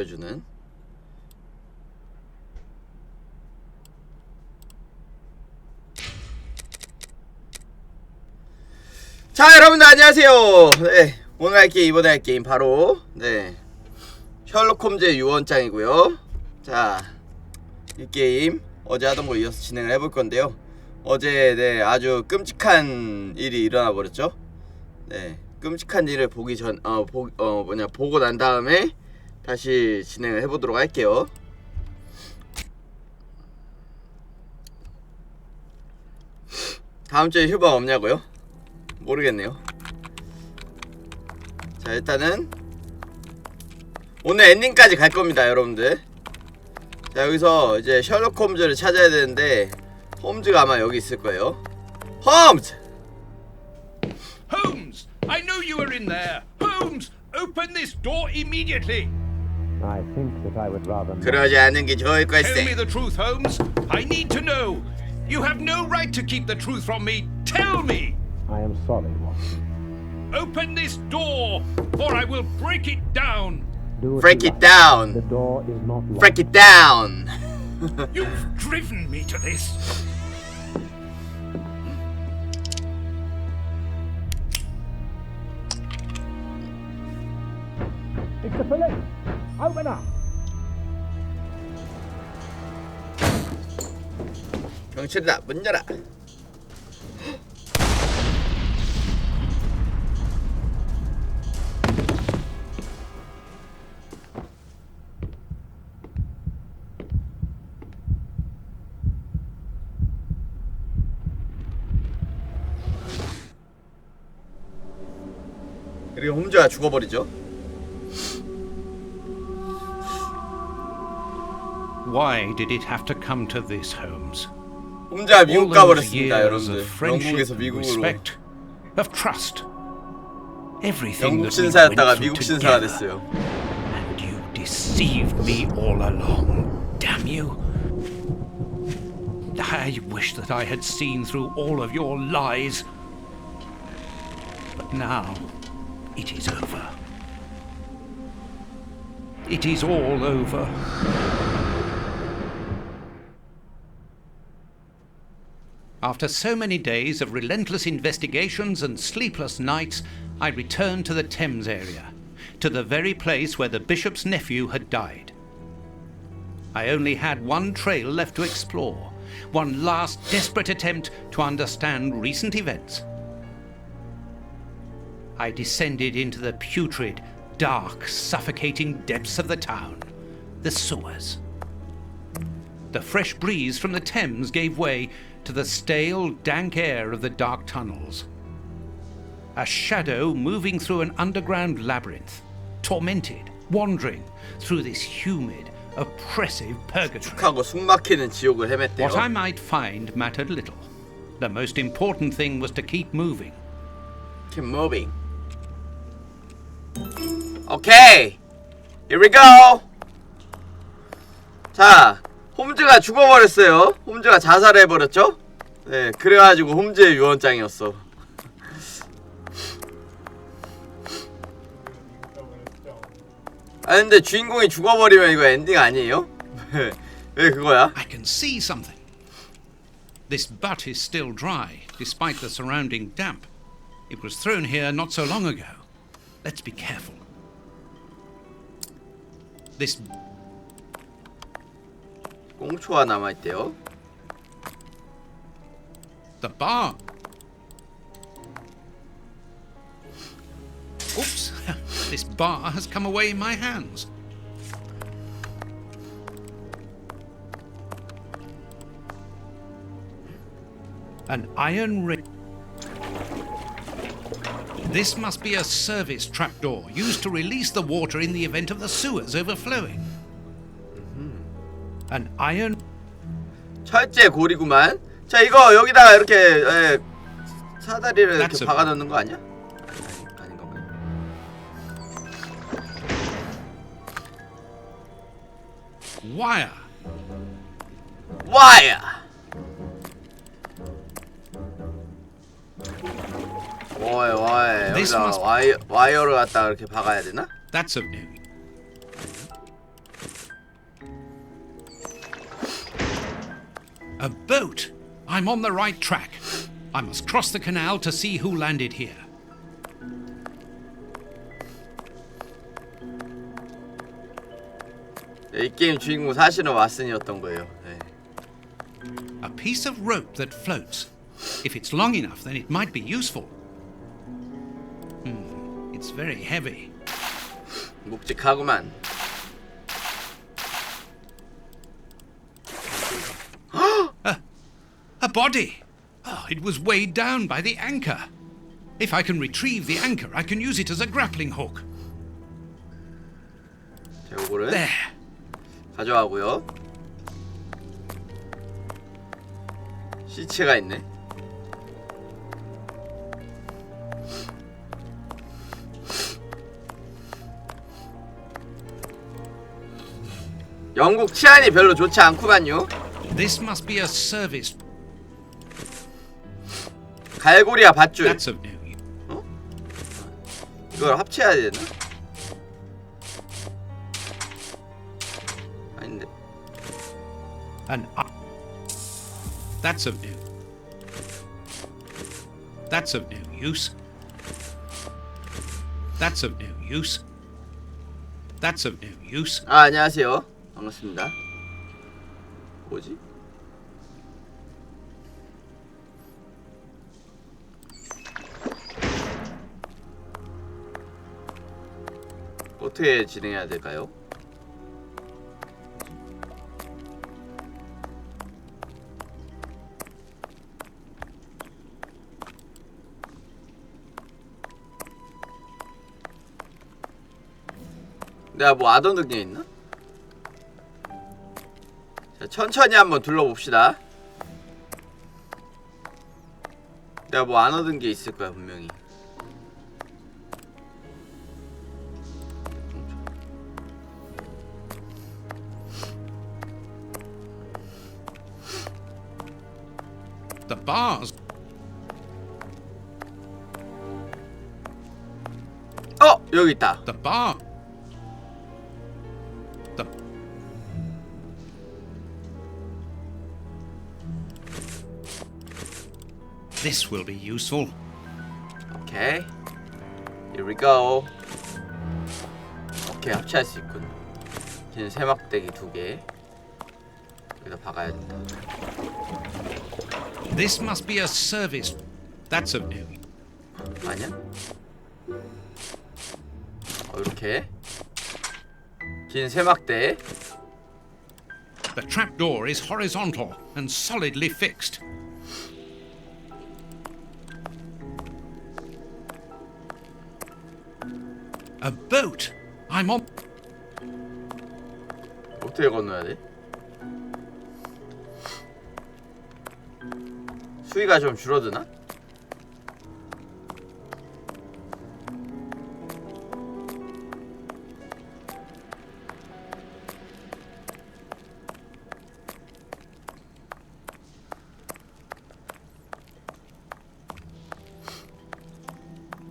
느껴주는. 자, 여러분들 안녕하세요. 네, 오늘 할 게임, 이번에 할 게임 바로 셜록 홈즈의 유언장이고요. 자, 이 게임 어제 하던 거 이어서 진행을 해볼 건데요. 어제 아주 끔찍한 일이 일어나 버렸죠. 끔찍한 일을 보기 전 보고 난 다음에 다시 진행을 해보도록 할게요. 다음 주에 휴방 없냐고요? 모르겠네요. 자, 일단은 오늘 엔딩까지 갈 겁니다, 여러분들. 자, 여기서 이제 셜록 홈즈를 찾아야 되는데 홈즈가 아마 여기 있을 거예요. 홈즈! Holmes! I know you are in there! Holmes! Open this door immediately! I think that I would rather not. 그러지 않는 게 좋을 Tell me 걸세. the truth, Holmes! I need to know! You have no right to keep the truth from me! Tell me! I am sorry, Watson. Open this door, or I will break it down! Do as Break you it like. down. The door is not locked. Break it down. You've driven me to this! It's the police. Open up. 경찰이다, 문 열어. 그리고 홈즈가 죽어버리죠. Why did it have to come to this, Holmes? 홈즈가 미국 All those 가버렸습니다, years 여러분들. of friendship 영국에서 and 미국으로. respect, of trust. Everything 영국 that we 신사였다가 went 미국 through 신사가 together. 됐어요. And you deceived me all along. Damn you. I wish that I had seen through all of your lies. But now, it is over. It is all over. After so many days of relentless investigations and sleepless nights, I returned to the Thames area, to the very place where the bishop's nephew had died. I only had one trail left to explore, one last desperate attempt to understand recent events. I descended into the putrid, dark, suffocating depths of the town, the sewers. The fresh breeze from the Thames gave way to the stale, dank air of the dark tunnels. A shadow moving through an underground labyrinth, tormented, wandering through this humid, oppressive purgatory. 하고 숨막히는 지옥을 헤맸대요. What I might find mattered little. The most important thing was to keep moving. Keep moving. Okay, here we go. 자, 홈즈가 죽어버렸어요. 홈즈가 자살해버렸죠? 네, 그래가지고 홈즈의 유언장이었어. 아, 근데 주인공이 죽어버리면 이거 엔딩 아니에요? 왜 그거야? I can see something. This butt is still dry, despite the surrounding damp. It was thrown here not so long ago. Let's be careful. This 꽁초가 남아있대요. the bar. Oops, this bar has come away in my hands. An iron ring. This must be a service trapdoor used to release the water in the event of the sewers overflowing. An iron. 철제 고리구만. 자, 이거 여기다가 이렇게 사다리를 이렇게 That's a- 박아놓는 거 아니야? 아닌가 보네. wire. 와이어. This 여기다 must- 와이어를 갖다가 이렇게 박아야 되나? That's of no. A boat! I'm on the right track. I must cross the canal to see who landed here. 네, 이 게임 주인공 사실은 왓슨이었던 거예요. 네. A piece of rope that floats. If it's long enough, then it might be useful. It's very heavy. 묵직하구만. A body! Oh, it was weighed down by the anchor. If I can retrieve the anchor, I can use it as a grappling hook. 자, 요거를 There. 가져가고요. 시체가 있네. 영국 치안이 별로 좋지 않구만요. This must be a service. 갈고리와 밧줄. That's of no use. 어? 이걸 합쳐야 되나? 아닌데. That's of no. That's of no use. That's of no use. That's of no use. 아, 안녕하세요. 반갑습니다. 뭐지? 어떻게 진행해야 될까요? 내가 뭐 안 얻은 게 있나? 자, 천천히 한번 둘러봅시다. 내가 뭐 안 얻은 게 있을 거야 분명히. The bars. 여기 있다. The bar. This will be useful. 오케이. Here we go. 오케이, 합체할 수 있군. 걔는 세막대기 2개. 여기다 박아야 된다. This must be a service. That's of no. 아니야? 이렇게. 긴 세막대. The trapdoor is horizontal and solidly fixed. A boat. I'm on. 어떻게 건너야 돼? 수위가 좀 줄어드나?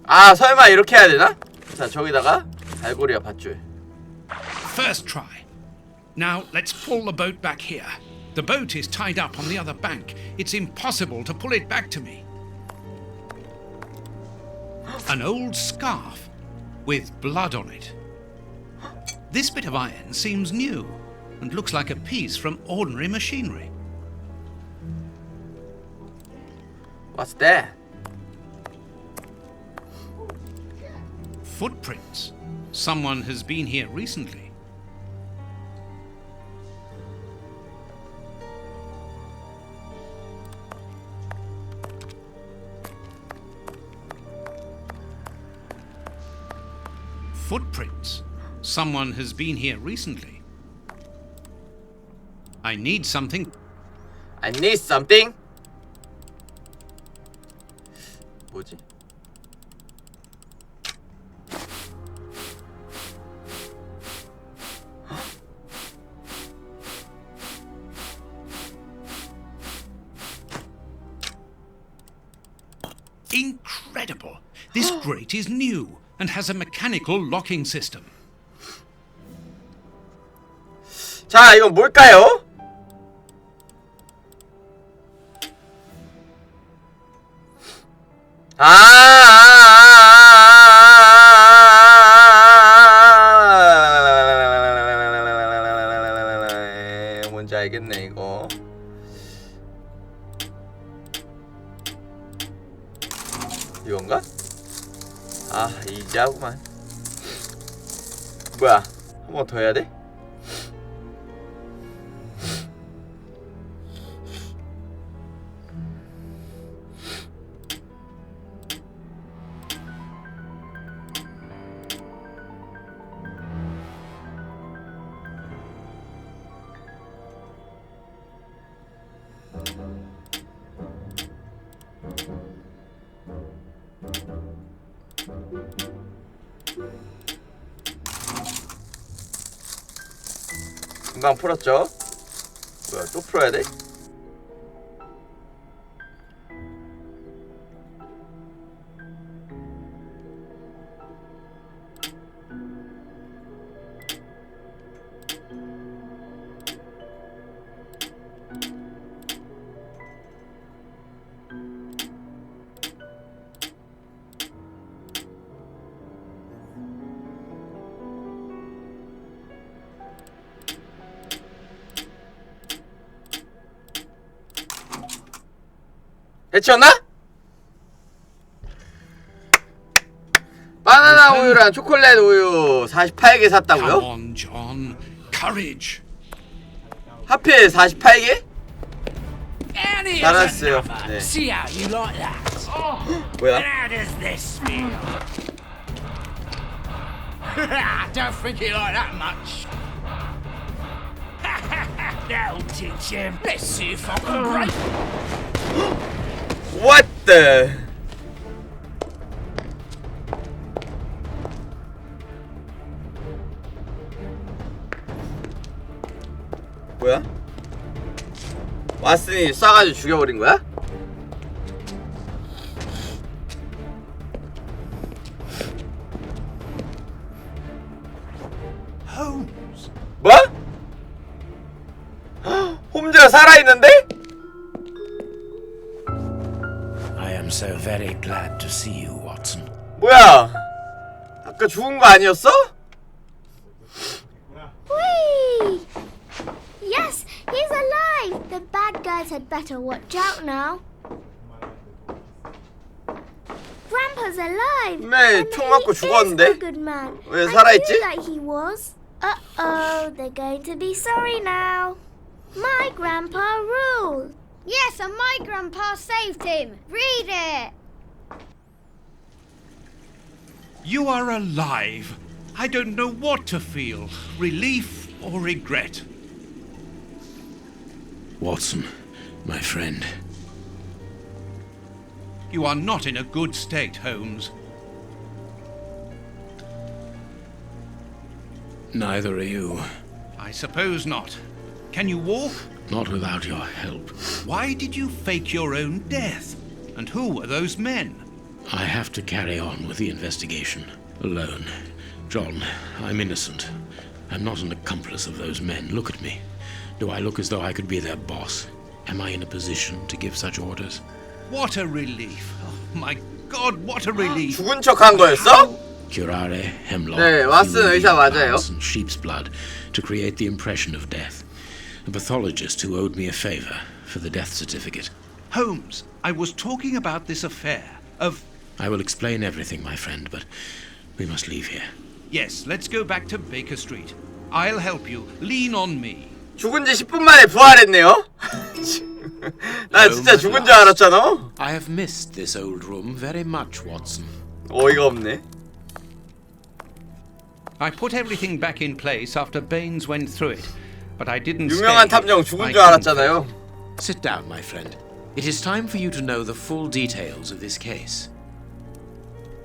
아, 설마 이렇게 해야 되나? 자, 저기다가 갈고리와 밧줄. First try. Now let's pull the boat back here. The boat is tied up on the other bank. It's impossible to pull it back to me. An old scarf with blood on it. This bit of iron seems new and looks like a piece from ordinary machinery. What's that? Footprints. Someone has been here recently. Footprints. Someone has been here recently. I need something. I need something. 뭐지? Incredible! This grate is new and has a mechanical locking system. 자, 이건 뭘까요? 뭔지 알겠네 이거. 이건가? 아 이지하구만. 뭐야 한 번 더 해야 돼? 금방 풀었죠? 뭐야 또 풀어야 돼? 해치웠나? 바나나 우유랑 초콜릿 우유 48개 Come 샀다고요? on, John. Courage. 하필 48개? And here's 잘했어요. another. 네. See how you like that. And 뭐야? how does this feel? I don't think you like that much. That'll teach him. Let's see if I can break. What the? 뭐야? 왓슨이 쏴가지고 죽여버린 거야? Holmes. 뭐? 홈즈가 살아있는데? I am so very glad to see you, Watson. 뭐야? 아까 죽은 거 아니었어? Whee! Yes, he's alive. The bad guys had better watch out now. Grandpa's alive. 네, and 총 he 맞고 is 죽었는데? a good man. 왜 I 살아있지? knew that he was. Uh-oh, they're going to be sorry now. My grandpa ruled. Yes, and my grandpa saved him. Read it. You are alive. I don't know what to feel. Relief or regret. Watson, my friend. You are not in a good state, Holmes. Neither are you. I suppose not. Can you walk? Not without your help. Why did you fake your own death? And who were those men? I have to carry on with the investigation. Alone. John, I'm innocent. I'm not an accomplice of those men. Look at me. Do I look as though I could be their boss? Am I in a position to give such orders? What a relief. Oh, my God, what a relief. 죽은 척 한 거였어? Curare, hemlock, 네, 왓슨 human 의사 맞아요. plants and sheep's blood to create the impression of death. A pathologist who owed me a favor for the death certificate. Holmes, I was talking about this affair of... I will explain everything, my friend, but we must leave here. Yes, let's go back to Baker Street. I'll help you. Lean on me. 죽은 지 10분 만에 부활했네요? 나 진짜 죽은 줄 알았잖아? I have missed this old room very much, Watson. 어이가 없네. I put everything back in place after Baines went through it, but I didn't 유명한 stay. 탐정 죽은 I 줄 알았잖아요. Sit down, my friend. It is time for you to know the full details of this case.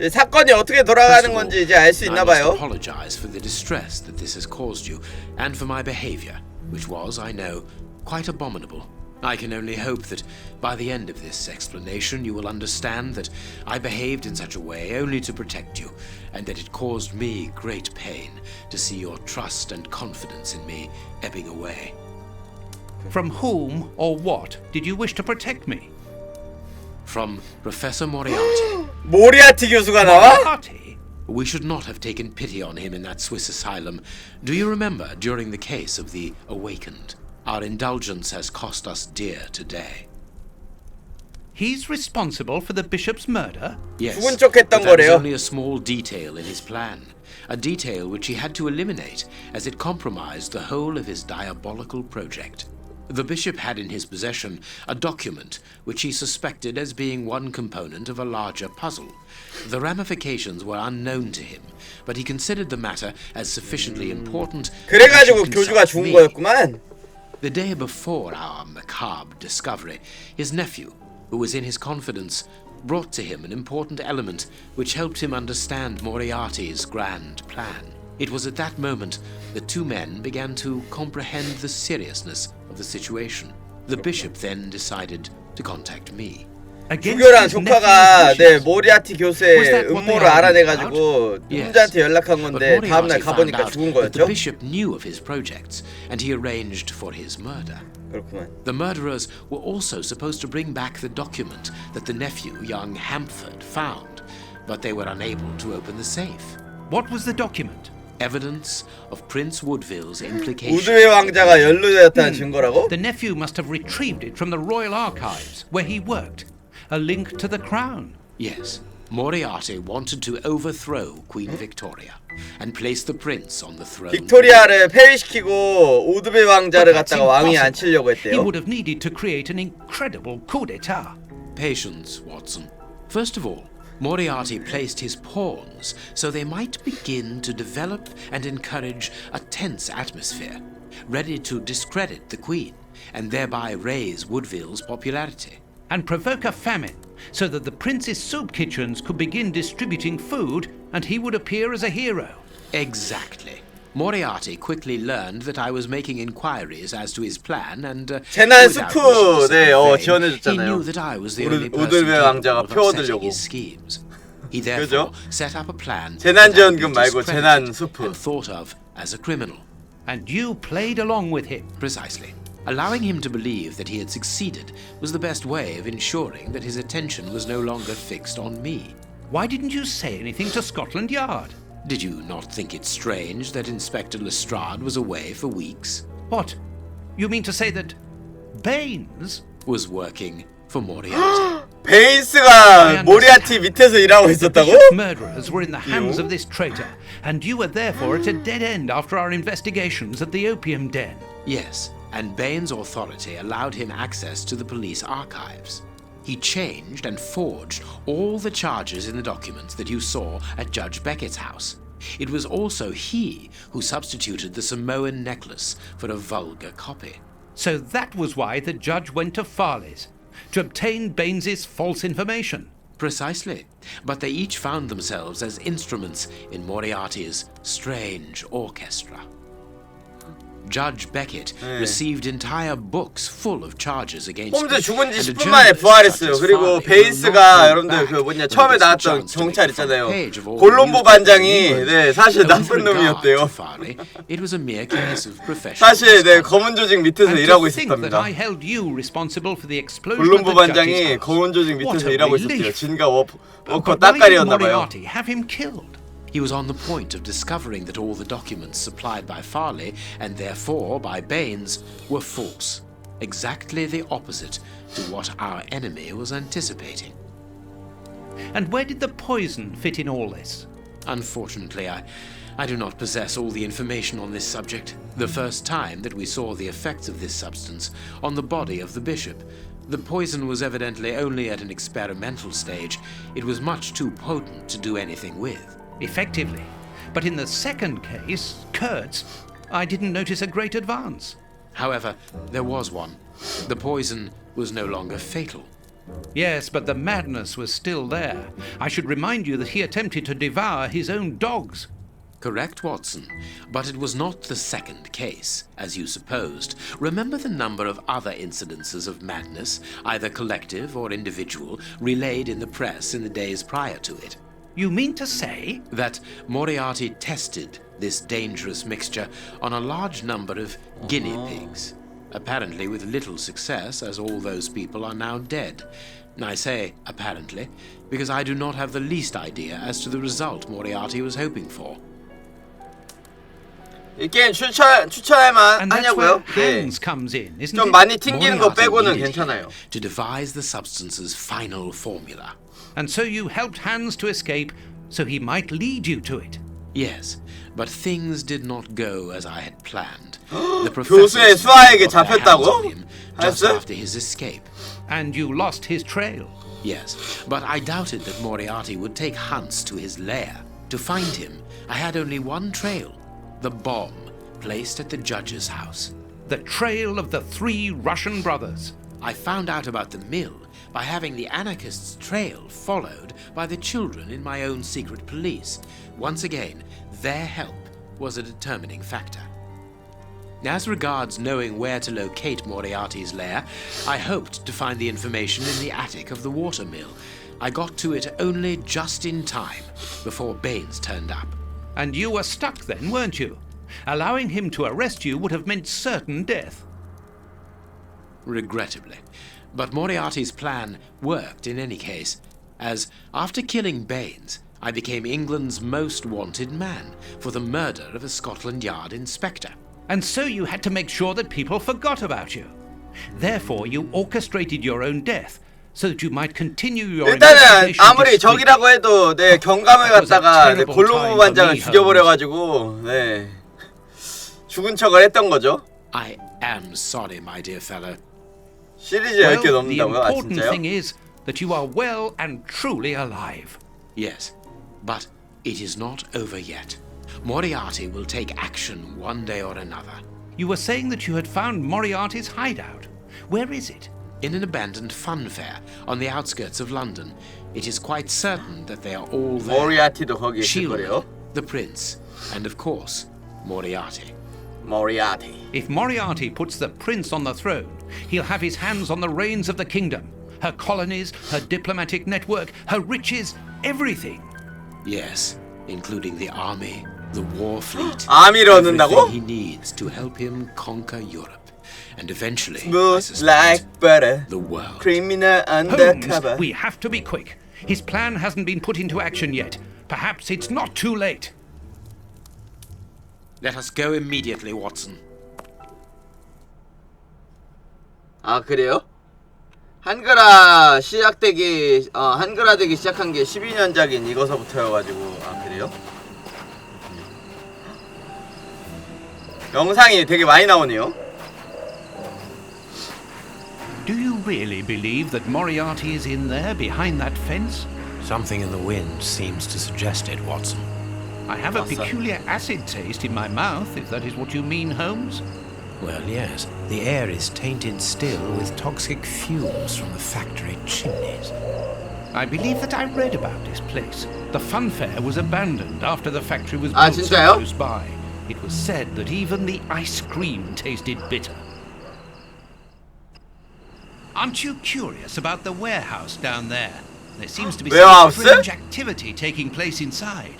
이 사건이 어떻게 First 돌아가는 of all, 건지 이제 알 수 I 있나 must 봐요. apologize for the distress that this has caused you, and for my behavior, which was, I know, quite abominable. I can only hope that by the end of this explanation you will understand that I behaved in such a way only to protect you, and that it caused me great pain to see your trust and confidence in me ebbing away. From whom or what did you wish to protect me? From Professor Moriarty. 모리아티 교수가 나와? Party? We should not have taken pity on him in that Swiss asylum. Do you remember during the case of the Awakened? Our indulgence has cost us dear today. He's responsible for the bishop's murder? Yes, 죽은 척 했던 but that was 거래요. only a small detail in his plan. A detail which he had to eliminate as it compromised the whole of his diabolical project. The bishop had in his possession a document which he suspected as being one component of a larger puzzle. The ramifications were unknown to him, but he considered the matter as sufficiently important 그래가지고 that he should 교주가 consult 죽은 me. 거였구만. The day before our macabre discovery, his nephew, who was in his confidence, brought to him an important element which helped him understand Moriarty's grand plan. It was at that moment the two men began to comprehend the seriousness of the situation. The bishop then decided to contact me. Against 주교랑 his 조카가 nephew's 네 wishes? 모리아티 Was 교수의 that what 음모를 they argued 알아내가지고 Yes. 혼자한테 연락한 But 건데 다음날 Moriarty found 가보니까 out 죽은 that the 거였죠? bishop knew of his projects, and he arranged for his murder. 그렇구만. The murderers were also supposed to bring back the document that the nephew, young Hampford, found, but they were unable to open the safe. What was the document? Evidence of Prince Woodville's implication. 우드의 왕자가 연루되었다는 증거라고? The nephew must have retrieved it from the royal archives, where he worked. A link to the crown. Yes. Moriarty wanted to overthrow Queen Victoria and place the prince on the throne. 빅토리아를 폐위시키고 우드의 왕자를 But that's 갖다가 왕위에 impossible. 앉히려고 He 했대요. would have needed to create an incredible coup d'etat. Patience, Watson. First of all, Moriarty placed his pawns so they might begin to develop and encourage a tense atmosphere, ready to discredit the Queen and thereby raise Woodville's popularity. And provoke a famine, so that the prince's soup kitchens could begin distributing food and he would appear as a hero. Exactly. Moriarty quickly learned that I was making inquiries as to his plan and 재난 without 스프, wishing to 네, sound vain, 지원해줬잖아요. he knew that I was the 우드- only person 우드의 capable 왕자가 of upsetting 표어들려고. his schemes. He therefore set up a plan 재난지원금 that 말고 would be 재난 discredited 스프. and thought of as a criminal. And you played along with him. Precisely. Allowing him to believe that he had succeeded was the best way of ensuring that his attention was no longer fixed on me. Why didn't you say anything to Scotland Yard? Did you not think it strange that Inspector Lestrade was away for weeks? What? You mean to say that Baines? Was working for Moriarty. 베인스가 모리아티 밑에서 일하고 있었다고? Bishop's murderers were in the hands of this traitor, and you were therefore at a dead end after our investigations at the opium den. Yes, and Bain's authority allowed him access to the police archives. He changed and forged all the charges in the documents that you saw at Judge Beckett's house. It was also he who substituted the Samoan necklace for a vulgar copy. So that was why the judge went to Farley's, to obtain Baines's false information. Precisely. But they each found themselves as instruments in Moriarty's strange orchestra. Judge Beckett received entire books full of charges against 홈즈 me, 죽은 지 and a 10분 만에 journalist 부활했어요. such as 그리고 Farley will 베인스가 not 여러분들 hold 그 back 뭐냐 when 처음에 he gets the 나왔던 chance to make 경찰 the front 있잖아요. page of all 골롬보 newspapers 반장이 in England. 네 사실 So with 나쁜 regard 놈이었대요. to Farley, it was a mere case of professional 사실 네 misconduct. 검은 조직 밑에서 And 일하고 to think that 있었답니다. I held you responsible for the explosion of 골롬보 the judge's 반장이 house. 검은 조직 What 밑에서 a 일하고 있었대요. relief. 진가 워커 But why did 따까리였나 봐요. Moriarty have him killed? He was on the point of discovering that all the documents supplied by Farley, and therefore by Baines, were false. Exactly the opposite to what our enemy was anticipating. And where did the poison fit in all this? Unfortunately, I do not possess all the information on this subject. The first time that we saw the effects of this substance on the body of the bishop, the poison was evidently only at an experimental stage. It was much too potent to do anything with. Effectively. But in the second case, Kurtz, I didn't notice a great advance. However, there was one. The poison was no longer fatal. Yes, but the madness was still there. I should remind you that he attempted to devour his own dogs. Correct, Watson. But it was not the second case, as you supposed. Remember the number of other incidences of madness, either collective or individual, relayed in the press in the days prior to it. You mean to say? That Moriarty tested this dangerous mixture on a large number of guinea pigs. apparently with little success, as all those people are now dead. I say apparently, because I do not have the least idea as to the result Moriarty was hoping for. 이 게임 추천할 And that's where 만하냐고요? 네. Hans comes in, isn't 좀 it? 많이 튕기는 거 Moriarty 빼고는 needed 괜찮아요. him to devise the substance's final formula. And so you helped Hans to escape, so he might lead you to it. Yes, but things did not go as I had planned. The 교수의 professors 수하에게 got their hands 잡혔다고? on him just 알았어? after his escape. And you lost his trail. Yes, but I doubted that Moriarty would take Hans to his lair. To find him, I had only one trail, the bomb placed at the judge's house. The trail of the 3 Russian brothers. I found out about the mill by having the anarchists' trail followed by the children in my own secret police. Once again, their help was a determining factor. As regards knowing where to locate Moriarty's lair, I hoped to find the information in the attic of the water mill. I got to it only just in time, before Baines turned up. And you were stuck then, weren't you? Allowing him to arrest you would have meant certain death. Regrettably. But Moriarty's plan worked in any case, as after killing Baines, I became England's most wanted man for the murder of a Scotland Yard inspector. And so you had to make sure that people forgot about you. Therefore, you orchestrated your own death, so that you might continue your 일단은 investigation 아무리 discreetly. 적이라고 해도 네 경감을 갖다가 네, 골로브 반장을 죽여버려가지고 네 죽은 척을 했던 거죠. I am sorry, my dear fellow. 시리즈 10개 The 넘는다고요? 아 important 진짜요? thing is that you are well and truly alive. Yes, but it is not over yet. Moriarty will take action one day or another. You were saying that you had found Moriarty's hideout. Where is it? In an abandoned fun fair on the outskirts of London. It is quite certain that they are all there. 모리아티도 거기 있을 Shieldman, 거래요. the prince, and of course, Moriarty. 모리아티. If Moriarty puts the prince on the throne, he'll have his hands on the reins of the kingdom. Her colonies, her diplomatic network, her riches, everything. Yes, including the army, the war fleet, 아미를 얻는다고? everything he needs to help him conquer Europe. And eventually, I Smooth suspect, like butter. the world. Criminal Holmes, undercover. we have to be quick. His plan hasn't been put into action yet. Perhaps it's not too late. Let us go immediately, Watson. 아 그래요? 한글화되기 시작한 게 12년작인 이거서부터여가지고 아 그래요? 영상이 되게 많이 나오네요. Do you really believe that Moriarty is in there behind that fence? Something in the wind seems to suggest it, Watson. I have a Awesome. peculiar acid taste in my mouth, if that is what you mean, Holmes. Well, yes. The air is tainted still with toxic fumes from the factory chimneys. I believe that I read about this place. The fun fair was abandoned after the factory was Ah, built so 진짜요? close by. It was said that even the ice cream tasted bitter. Aren't you curious about the warehouse down there? There seems to be some warehouse? strange activity taking place inside.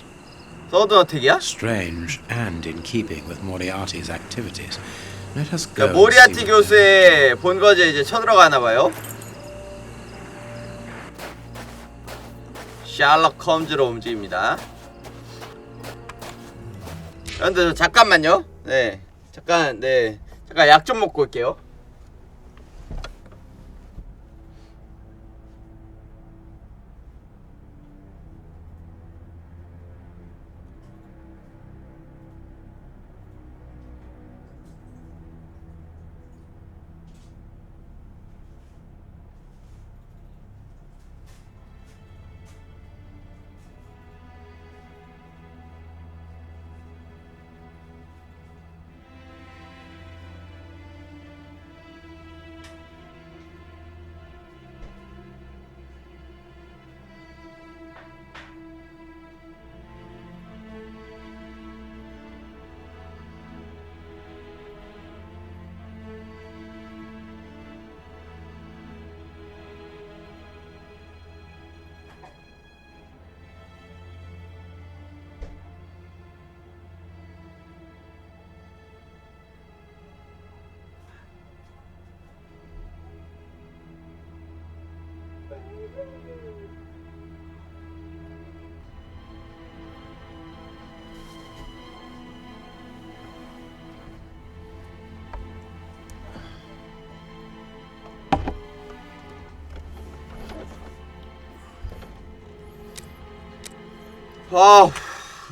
서든 어택이야? Strange and in keeping with Moriarty's activities. Let us go. 그러니까 모리아티 교수의 본거지에 이제 쳐들어가나 봐요. 셜록 홈즈로 움직입니다. 그런데 저 잠깐만요. 네, 잠깐 약 좀 먹고 올게요.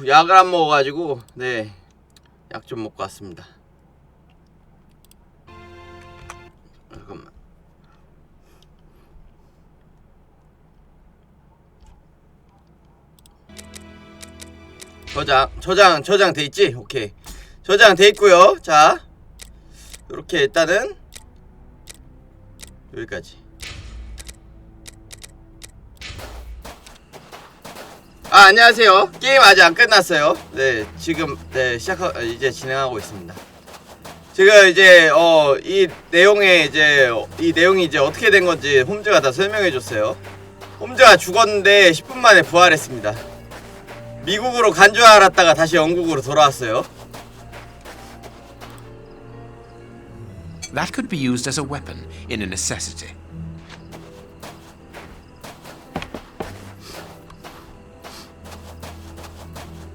약을 안 먹어가지고 네, 약 좀 먹고 왔습니다. 잠깐만. 저장 돼 있지? 오케이. 저장 돼 있고요. 자, 이렇게 일단은 여기까지. 안녕하세요. 게임 아직 안 끝났어요. 네, 지금 이제 진행하고 있습니다. 지금 이제 이 내용이 이제 어떻게 된 건지 홈즈가 다 설명해 줬어요. 홈즈가 죽었는데 10분 만에 부활했습니다. 미국으로 간 줄 알았다가 다시 영국으로 돌아왔어요. That could be used as a weapon in a necessity.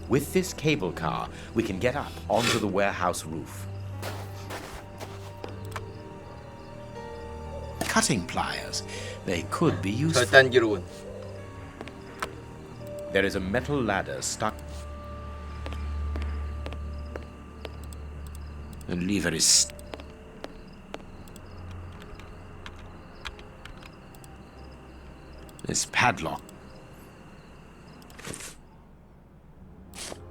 With this cable car, we can get up onto the warehouse roof. Cutting pliers. They could be useful. 절단 기록은 There is a metal ladder stuck. The lever is... This padlock.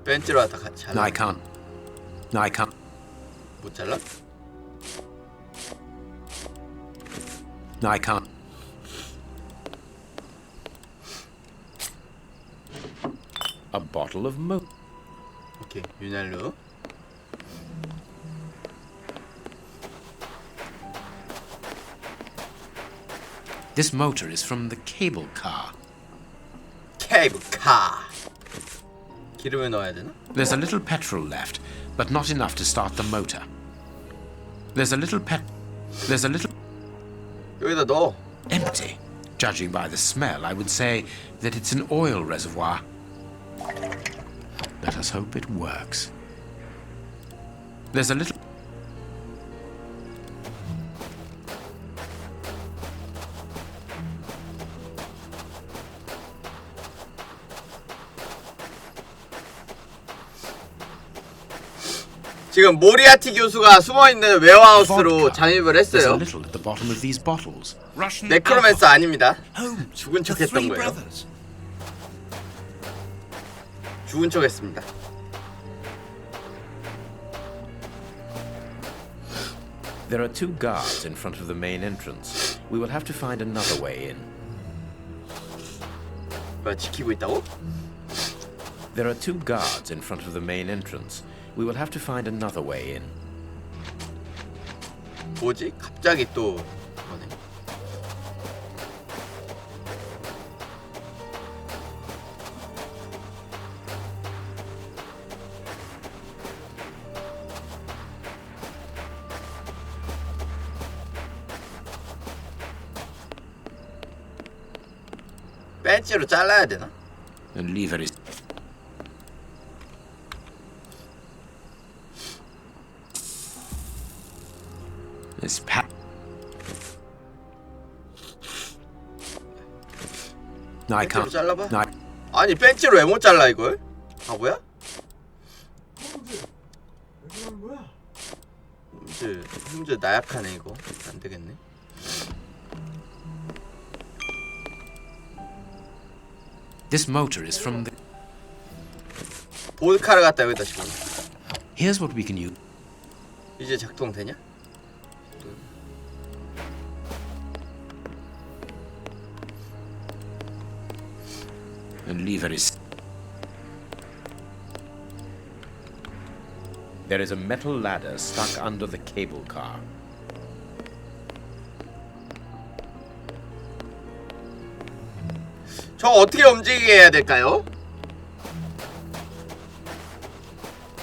벤치로 왔다 같이 잘라. I can't. 못 잘라? I can't. A bottle of mo. 오케이, 윤활유. This motor is from the cable car. 케이블카. 기름을 넣어야 되나? There's a little petrol left, but not enough to start the motor. There's a little 여기다 넣어. empty. Judging by the smell, I would say that it's an oil reservoir. Let us hope it works. There's a little... 지금 모리아티 교수가 숨어있는 웨어하우스로 vodka. 잠입을 There's a 했어요. little at the bottom of these bottles. Russian 네크로맨서 alcohol. 아닙니다. Holmes, 죽은 척 the 했던 three 거예요. brothers. 죽은 척 했습니다. There are two guards in front of the main entrance. We will have to find another way in. 뭐야, 지키고 있다고? There are two guards in front of the main entrance. We will have to find another way in. 뭐지? 갑자기 또 그러네. 벤치로 잘라야 되나? The lever is... This I 벤치로 can't. 잘라봐. I... 아니 벤치로 왜 못 잘라 이걸? 바보야? 홈즈 나약하네 이거. 안 되겠네. This motor is from the... 보드카를 갖다 여기다 집어. Here's what we can use. 이제 작동되냐? The lever is... There is a metal ladder stuck under the cable car. 저 어떻게 움직이게 해야 될까요?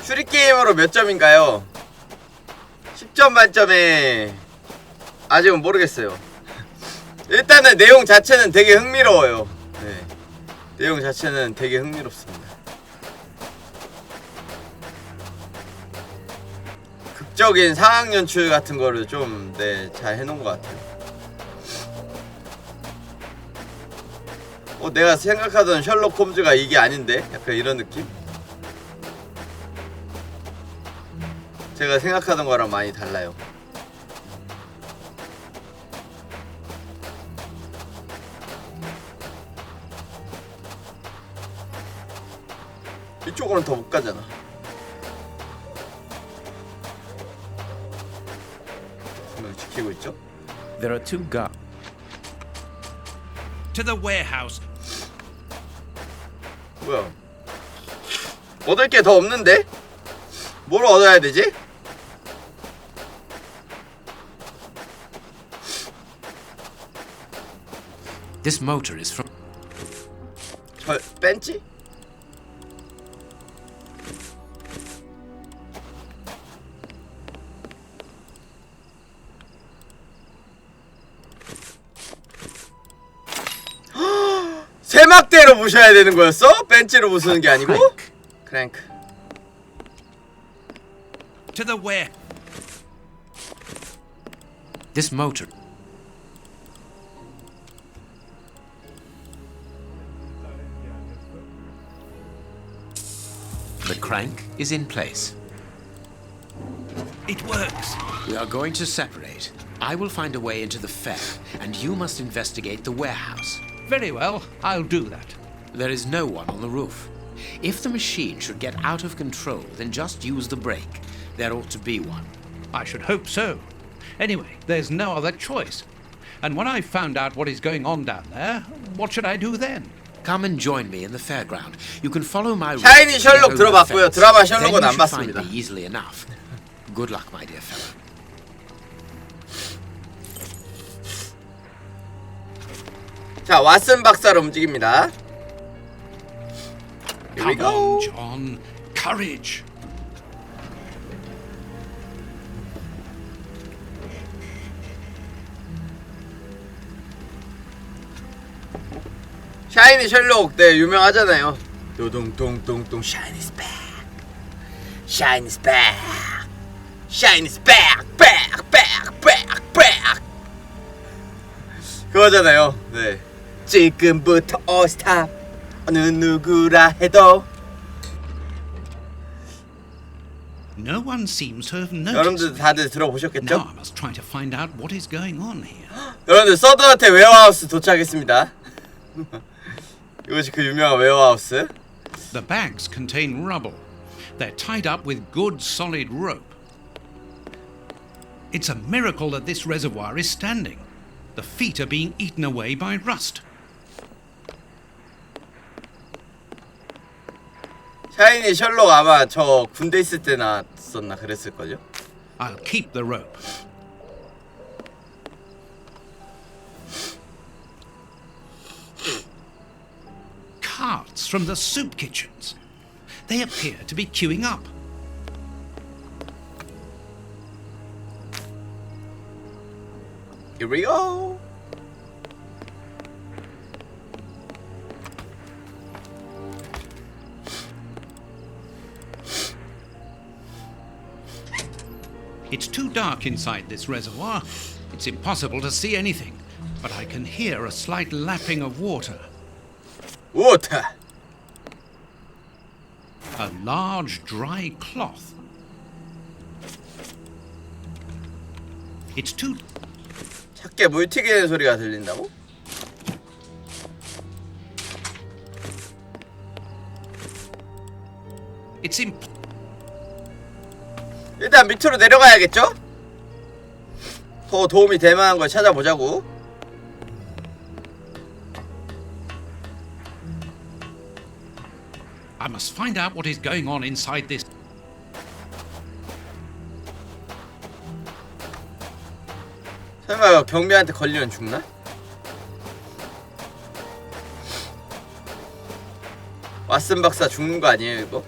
추리게임으로 몇 점인가요? 10점 만점에 아직은 모르겠어요. 일단은 내용 자체는 되게 흥미로워요. 네. 내용 자체는 되게 흥미롭습니다. 극적인 상황 연출 같은 거를 좀 잘 해놓은 것 같아요. 내가 생각하던 셜록 홈즈가 이게 아닌데? 약간 이런 느낌? 제가 생각하던 거랑 많이 달라요. 이쪽으로는 더 못 가잖아. 분명히 지키고 있죠? There are two guards. To the warehouse. 뭐야? 얻을 게 더 없는데? 뭘 얻어야 되지? This motor is from... 벤치? 세막대로 부셔야 되는 거였어? 벤치로 부수는 게 아니고? 크랭크. To the where? This motor... The crank is in place. It works. We are going to separate. I will find a way into the fair, and you must investigate the warehouse. Very well, I'll do that. There is no one on the roof. If the machine should get out of control, then just use the brake. There ought to be one. I should hope so. Anyway, there's no other choice. And when I've found out what is going on down there, what should I do then? Come and join me in the fairground. You can follow my route 샤이니 셜록 over the 들어봤고요. fence. 드라마 Then 셜록은 you 안 should find 봤습니다. me easily enough. Good luck, my dear fellow. 자, 왓슨 박사로 움직입니다. Here we Come go. on, John. Courage. 샤이니 셜록, 네, 유명하잖아요. 도동동동동 샤이니's back. Shiny's back. Shiny's back. Back, back, back, back. 그거잖아요. 네. 지금부터 all stop. 어느 누구라 해도. No one seems to have noticed. 여러분들 다들 들어보셨겠죠? Now I must try to find out what is going on here. 여러분들 서든한테 웨어하우스 도착했습니다. 이것이 그 유명한 웨어하우스. The bags contain rubble. They're tied up with good solid rope. It's a miracle that this reservoir is standing. The feet are being eaten away by rust. 샤이니 셜록 아마 저 군대 있을 때 나왔었나 그랬을걸요? I'll keep the rope. Carts from the soup kitchens. They appear to be queuing up. Here we go. It's too dark inside this reservoir. It's impossible to see anything, but I can hear a slight lapping of water. Water. A large dry cloth. It's too... 작게 물 튀기는 소리가 들린다고? It's 일단 밑으로 내려가야겠죠? 더 도움이 될 만한 걸 찾아보자고. I must find out what is going on inside this. 설마 경비한테 걸리면 죽나? 왓슨 박사 죽는 거 아니에요 이거?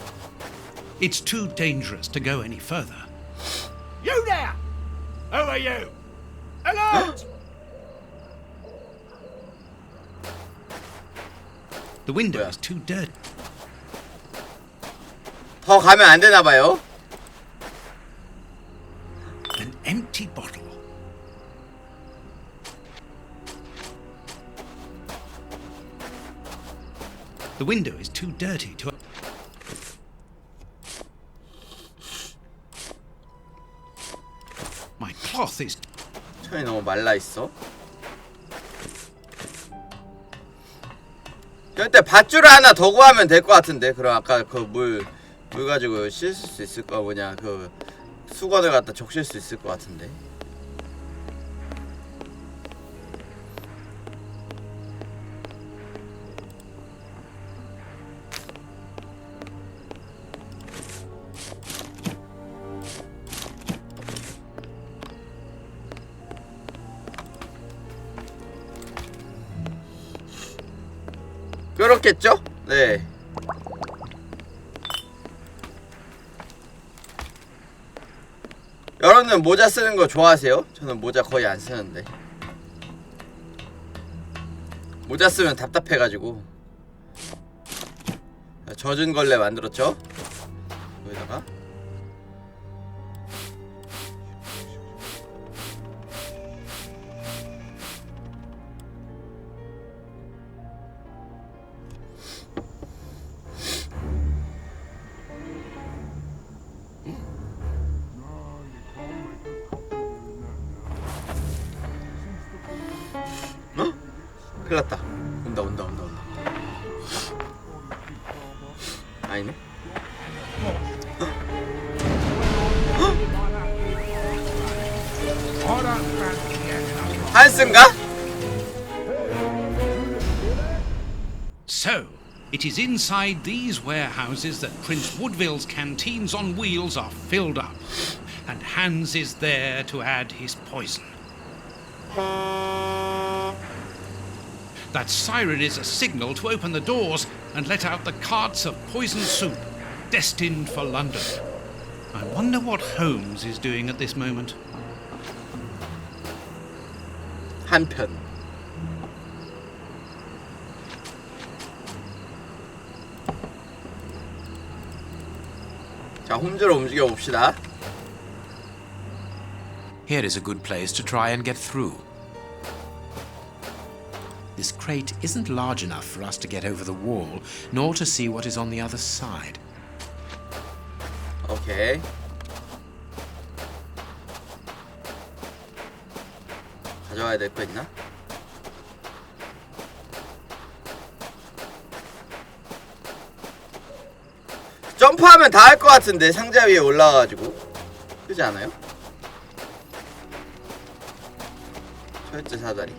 It's too dangerous to go any further. You there! Who are you? Alert! The window 뭐야? is too dirty. 더 가면 안 되나 봐요. An empty bottle. The window is too dirty to... My cloth is... 천이 너무 말라 있어. 그때 밧줄을 하나 더 구하면 될 것 같은데. 그럼 아까 그 물 가지고 씻을 수 있을 거 뭐냐 그 수건을 갖다 적실 수 있을 것 같은데. 그렇겠죠? 네. 여러분은 모자 쓰는 거 좋아하세요? 저는 모자 거의 안 쓰는데. 모자 쓰면 답답해가지고 젖은 걸레 만들었죠? 여기다가 큰일났다. 온다. 아니네. 한스인가? So, it is inside these warehouses that Prince Woodville's canteens on wheels are filled up, and Hans is there to add his poison. That siren is a signal to open the doors and let out the carts of poisoned soup, destined for London. I wonder what Holmes is doing at this moment. 한편. 자, 홈즈로 움직여 봅시다. Here is a good place to try and get through. This crate isn't large enough for us to get over the wall, nor to see what is on the other side. 오케이. 가져와야 될 거 있나? 점프하면 다 할 것 같은데 상자 위에 올라가가지고 그렇지 않아요? 철제 사다리.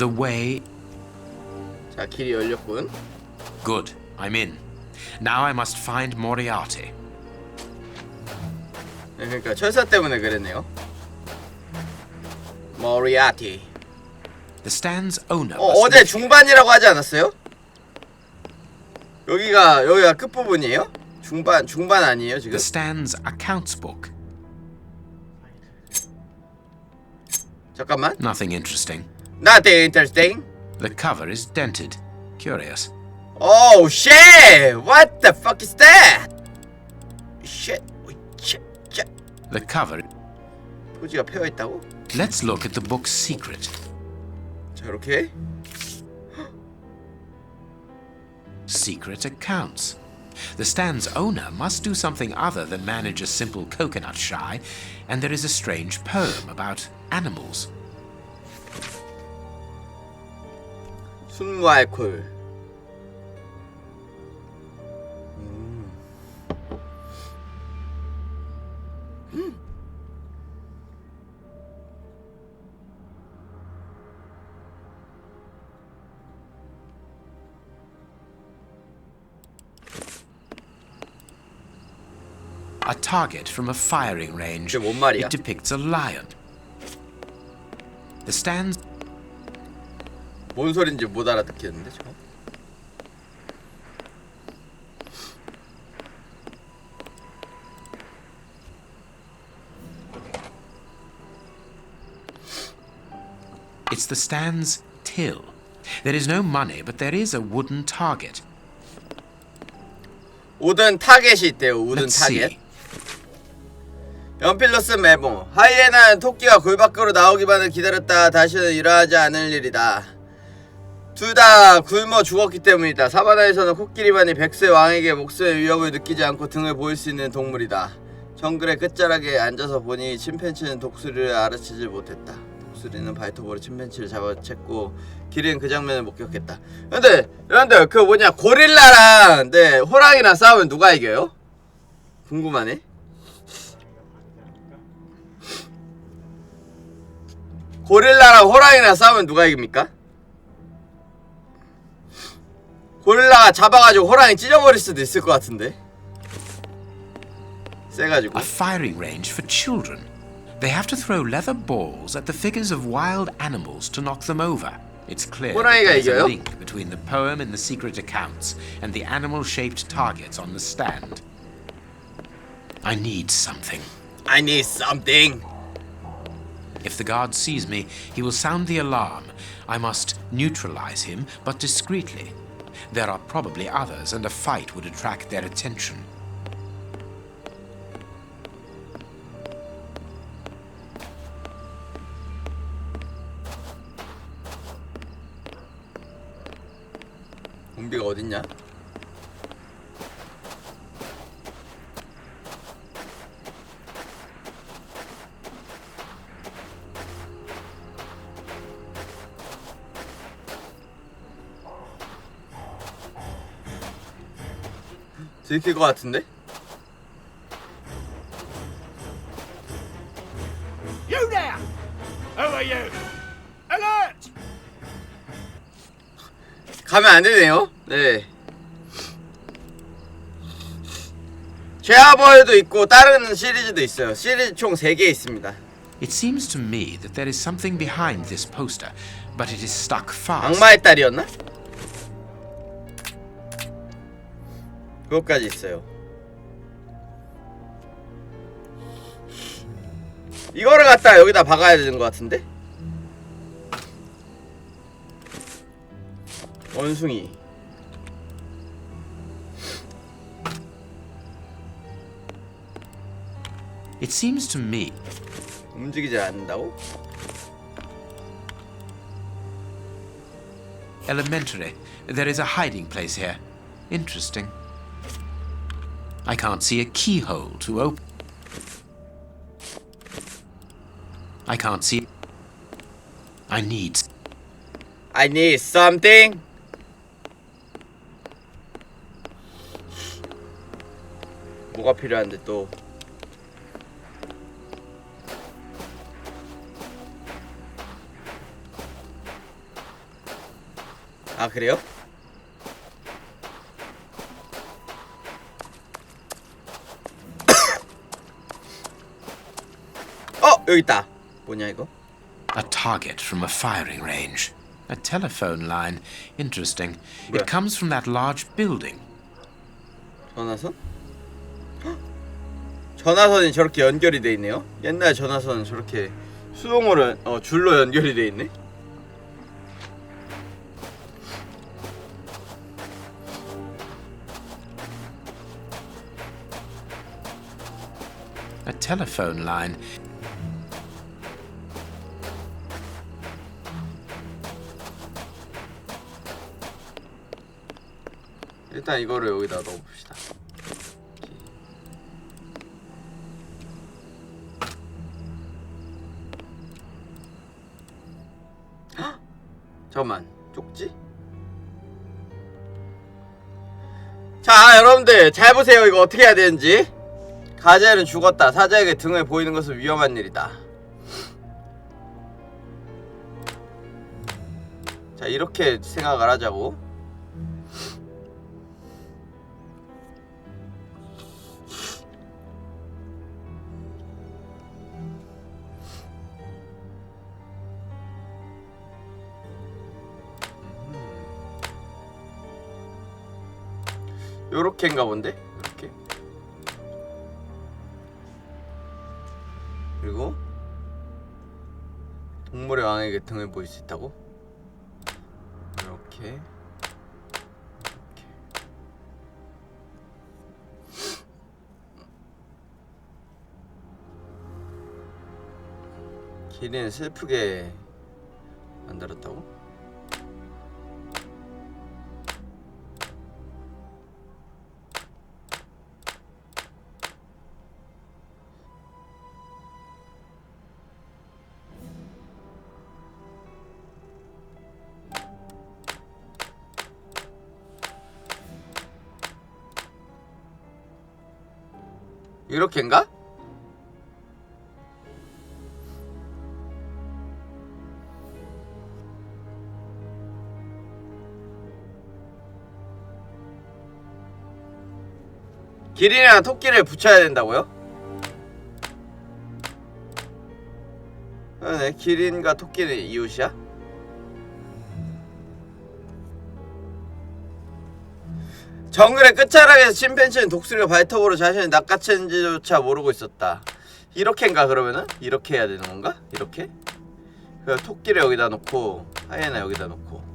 The way... 자, 길이 열렸군. Good, I'm in. Now I must find Moriarty. 네, 그러니까 철사 때문에 그랬네요. Moriarty. The stand's owner must 어제 live here. 중반이라고 하지 않았어요? 여기가 끝부분이에요? 중반 아니에요 지금? The stand's accounts book. 잠깐만. Nothing interesting. Nothing interesting. The cover is dented. Curious. Oh shit! What the fuck is that? Shit. shit. The cover... 표지가 펴여 있다고? Let's look at the book's secret. 자, 이렇게. Secret accounts. The stand's owner must do something other than manage a simple coconut shy, and there is a strange poem about animals. 순무 알콜. A target from a firing range. 이게 뭔 말이야? It depicts a lion. The stands. 뭔 소린지 못 알아듣겠는데 저거? It's the stand's till. There is no money, but there is a wooden target. 우든 타겟이 있대요. 우든 Let's 타겟. see. 연필로 쓴 메모. 하이에나는 토끼가 굴 밖으로 나오기만을 기다렸다. 다시는 일어나지 않을 일이다. 둘 다 굶어 죽었기 때문이다. 사바나에서는 코끼리만이 백세 왕에게 목숨의 위협을 느끼지 않고 등을 보일 수 있는 동물이다. 정글의 끝자락에 앉아서 보니 침팬치는 독수리를 알아채질 못했다. 독수리는 발톱으로 침팬치를 잡아챘고 기린 그 장면을 목격했다. 근데 여러분들 그 뭐냐 고릴라랑 네 호랑이랑 싸우면 누가 이겨요? 궁금하네. 고릴라랑 호랑이랑 싸우면 누가 이깁니까? 고릴라가 잡아가지고 호랑이 찢어버릴 수도 있을 것 같은데. 세가지고. A firing range for children. They have to throw leather balls at the figures of wild animals to knock them over. It's clear that 호랑이가 there's a 이겨요? link between the poem in the secret accounts and the animal-shaped targets on the stand. I need something. I need something. If the guard sees me, he will sound the alarm. I must neutralize him, but discreetly. There are probably others, and a fight would attract their attention. 좀비가 어딨냐? 들킬 것 같은데? You there! Who are you? Alert! 가면 안 되네요. 네. 제아버에도 있고 다른 시리즈도 있어요. 시리즈 총 3개 있습니다. It seems to me that there is something behind this poster, but it is stuck fast. 악마의 딸이었나? 그것까지 있어요. 이거를 갖다 여기다 박아야 되는 것 같은데? 원숭이. It seems to me 움직이지 않는다고? elementary. There is a hiding place here. Interesting. I can't see a keyhole to open. I can't see. I need. I need something. 뭐가 필요한데 또? 아 그래요? 여기 있다. 뭐냐 이거? A target from a firing range. A telephone line. Interesting. 뭐야? It comes from that large building. 전화선? 헉! 전화선이 저렇게 연결이 돼 있네요. 옛날 전화선은 저렇게 수동으로 줄로 연결이 돼 있네. A telephone line. 일단 이거를 여기다 넣어봅시다. 헉! 잠깐만, 쪽지? 자, 여러분들 잘 보세요. 이거 어떻게 해야 되는지. 가젤은 죽었다. 사자에게 등을 보이는 것은 위험한 일이다. 자, 이렇게 생각을 하자고. 요렇게인가 본데? 이렇게. 그리고 동물의 왕에게 등을 보일 수 있다고? 이렇게. 기린을 슬프게 만들었다고? 이렇게인가? 기린이랑 토끼를 붙여야 된다고요? 네, 기린과 토끼는 이웃이야? 정글의 끝자락에서 침팬지는 독수리가 발톱으로 자신을 낚아챘는지조차 모르고 있었다. 이렇게인가 그러면은? 이렇게 해야 되는 건가? 이렇게? 그 토끼를 여기다 놓고 하이에나 여기다 놓고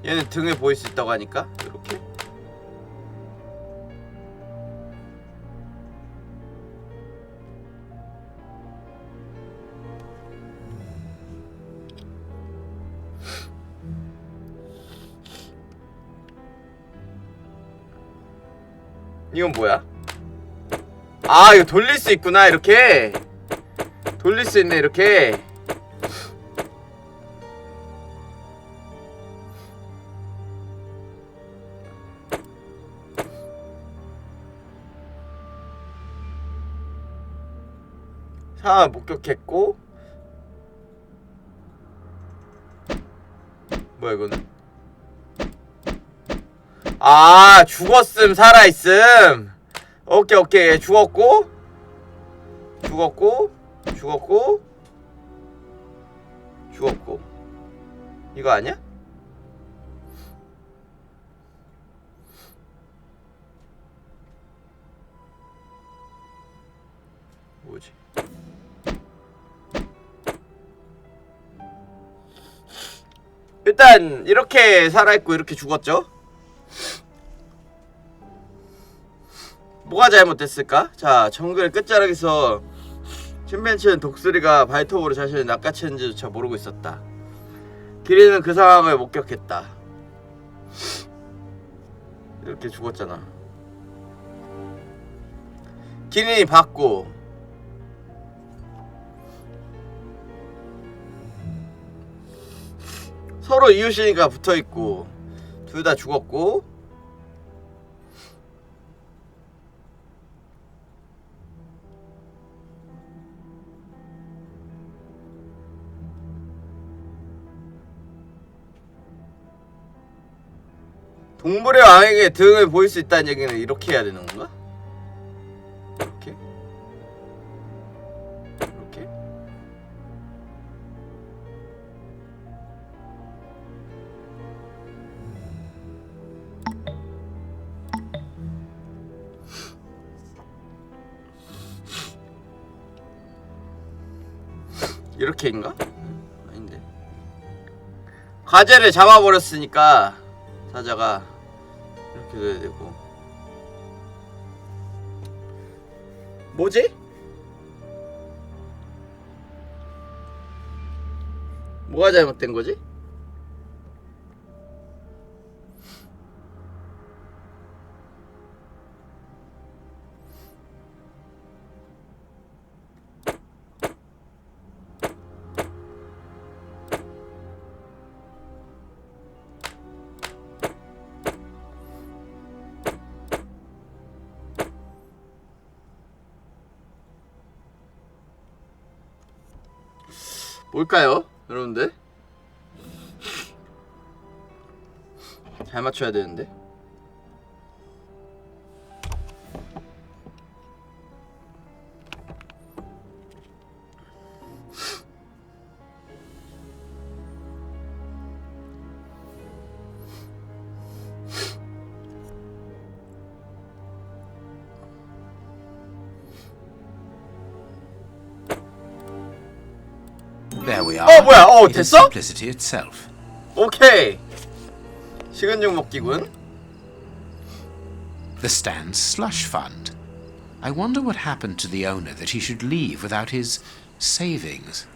얘는 등을 보일 수 있다고 하니까 이렇게. 이건 뭐야? 아, 이거 돌릴 수 있구나. 이렇게 돌릴 수 있네. 이렇게. 상황을 목격했고, 뭐야 이거는? 아, 죽었음 살아있음. 오케이 오케이. 죽었고 이거 아니야? 뭐지? 일단 이렇게 살아있고 이렇게 죽었죠? 뭐가 잘못됐을까? 자, 정글의 끝자락에서 침팬지는 독수리가 발톱으로 자신을 낚아챘는지조차 모르고 있었다. 기린은 그 상황을 목격했다. 이렇게 죽었잖아. 기린이 봤고, 서로 이웃이니까 붙어있고, 둘 다 죽었고, 동물의 왕에게 등을 보일 수 있다는 얘기는 이렇게 해야 되는 건가? 이렇게? 이렇게? 이렇게인가? 아닌데. 과제를 잡아버렸으니까 사자가 이렇게 돼야 되고. 뭐지? 뭐가 잘못된 거지? 뭘까요? 여러분들? 잘 맞춰야 되는데. There we are. 뭐야? It is 됐어? simplicity itself. 오케이. 식은죽 먹기군. The Stand's slush fund. I wonder what happened to the owner that he should leave without his savings.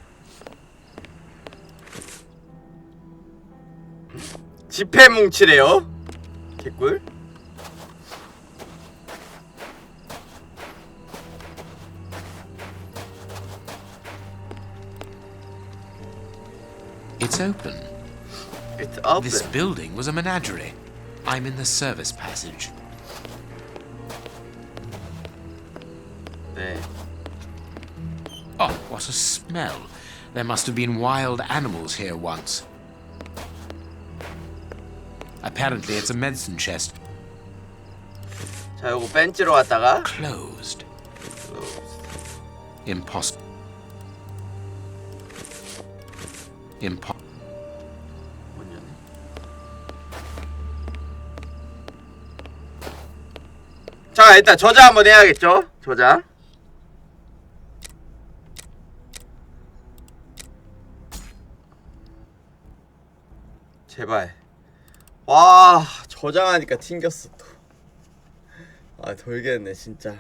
지폐 뭉치래요. 개꿀. It's open. It's open. This building was a menagerie. I'm in the service passage. 네. Oh, what a smell. There must have been wild animals here once. Apparently it's a medicine chest. 자, 요거 벤치로 갔다가 Closed. Impossible. 문 열네. 자, 일단 저장 한번 해야겠죠? 저장. 제발. 와, 저장하니까 튕겼어 또. 아, 돌겠네 진짜.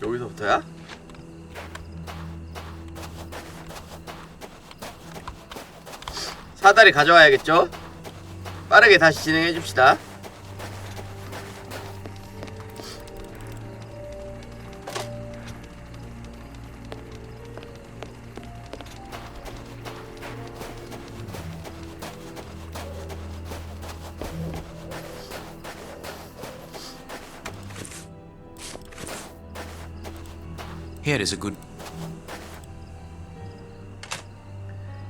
여기서부터야? 사다리 가져와야겠죠? 빠르게 다시 진행해 줍시다. Here is a good.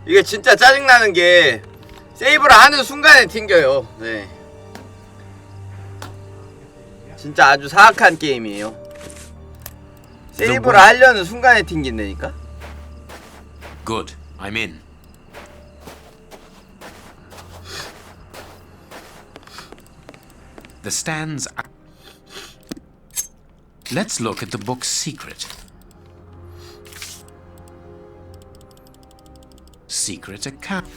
이게 진짜 짜증나는 게 세이브를 하는 순간에 튕겨요. 네. 진짜 아주 사악한 게임이에요. 세이브를 하려는 순간에 튕긴다니까? Good. I'm in. The Stand's. Let's look at the book's secret. Secret account.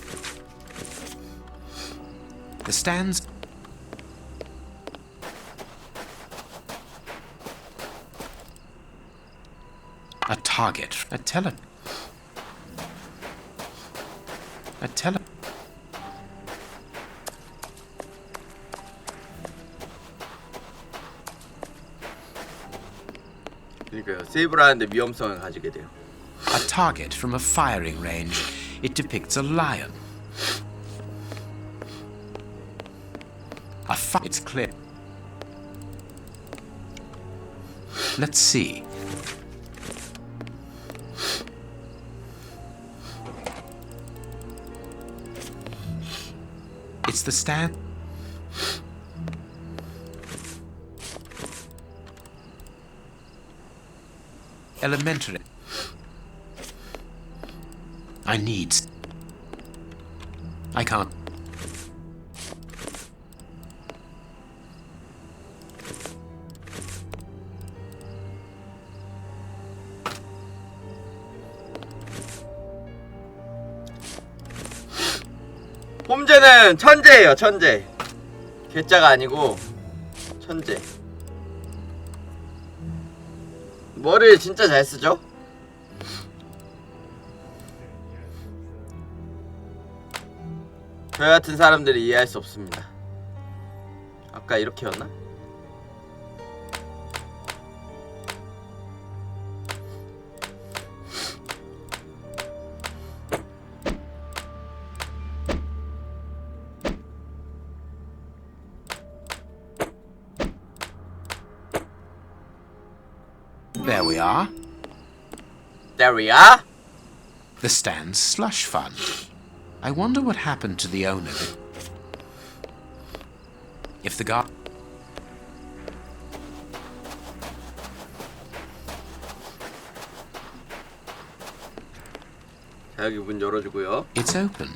The Stand's. A target. A tele. 그러니까요. 세이브를 하는데 위험성을 가지게 돼요. A target from a firing range. It depicts a lion. It's clear. Let's see. It's the Stand. Elementary. I can't. 홈즈는 천재예요, 천재. 괴짜가 아니고 천재. 머리를 진짜 잘 쓰죠? 저 같은 사람들이 이해할 수 없습니다. 아까 이렇게였나? There we are. There we are. The Stand's slush fund. I wonder what happened to the owner. If the guy. 자, 여기 문 열어주고요. It's open.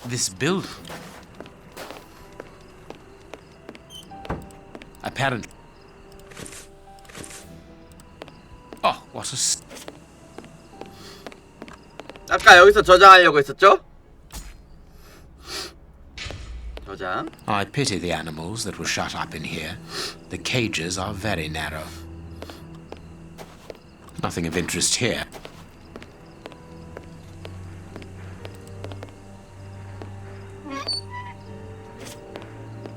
This building. Apparently. Oh, what a. 아까 여기서 저장하려고 했었죠? 저장. I pity the animals that were shut up in here. The cages are very narrow. Nothing of interest here.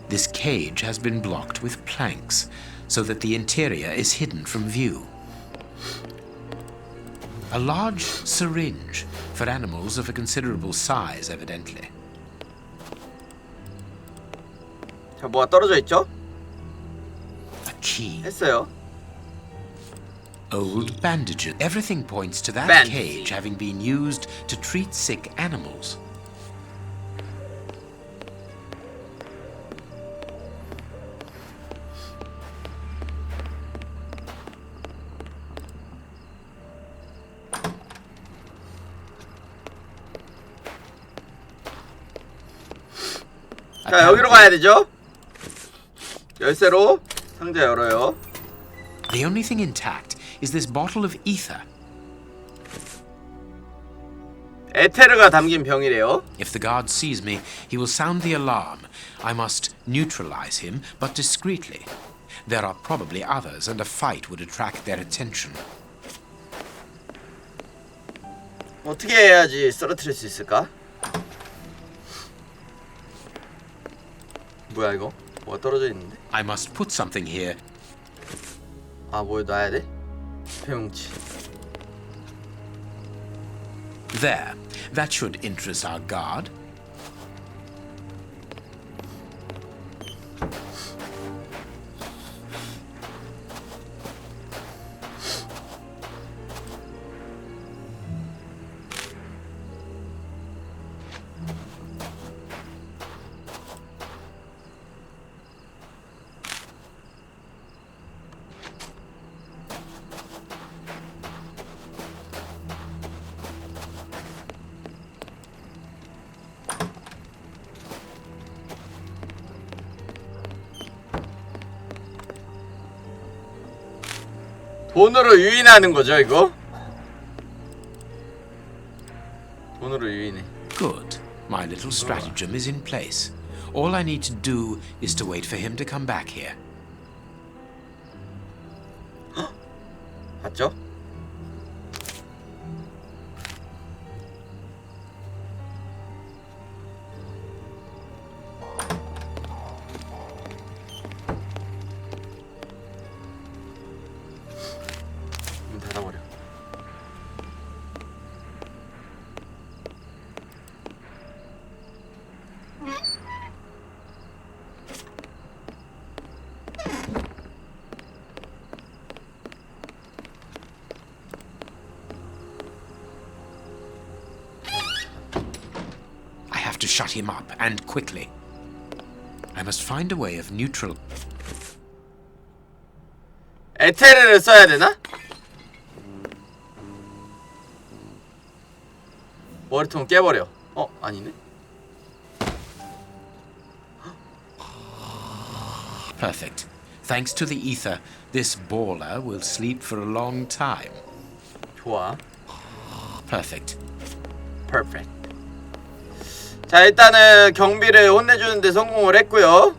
This cage has been blocked with planks so that the interior is hidden from view. A large syringe for animals of a considerable size, evidently. 자, 뭐가 떨어져 있죠? A key. 했어요. Old bandages. Everything points to that Bandage. cage having been used to treat sick animals. 자, 여기로 가야 되죠? 열쇠로 상자 열어요. The only thing intact is this bottle of ether. 에테르가 담긴 병이래요. If the guard sees me, he will sound the alarm. I must neutralize him, but discreetly. There are probably others, and a fight would attract their attention. 어떻게 해야지 쓰러뜨릴 수 있을까? 뭐야 이거? 뭐가 떨어져 있는데? I must put something here. 아, 뭘 놔야 돼? 배뭉치. There. That should interest our guard. 돈으로 유인하는 거죠, 이거? 돈으로 유인해. Good. My little stratagem is in place. All I need to do is to wait for him to come back here. 봤죠? 문 닫아버려. I have to shut him up, and quickly. I must find a way of neutral. 에테르를 써야 되나? 머리통 깨버려. 아니네. Perfect. Thanks to the ether, this baller will sleep for a long time. 좋아. Perfect. Perfect. 자, 일단은 경비를 혼내주는데 성공을 했고요.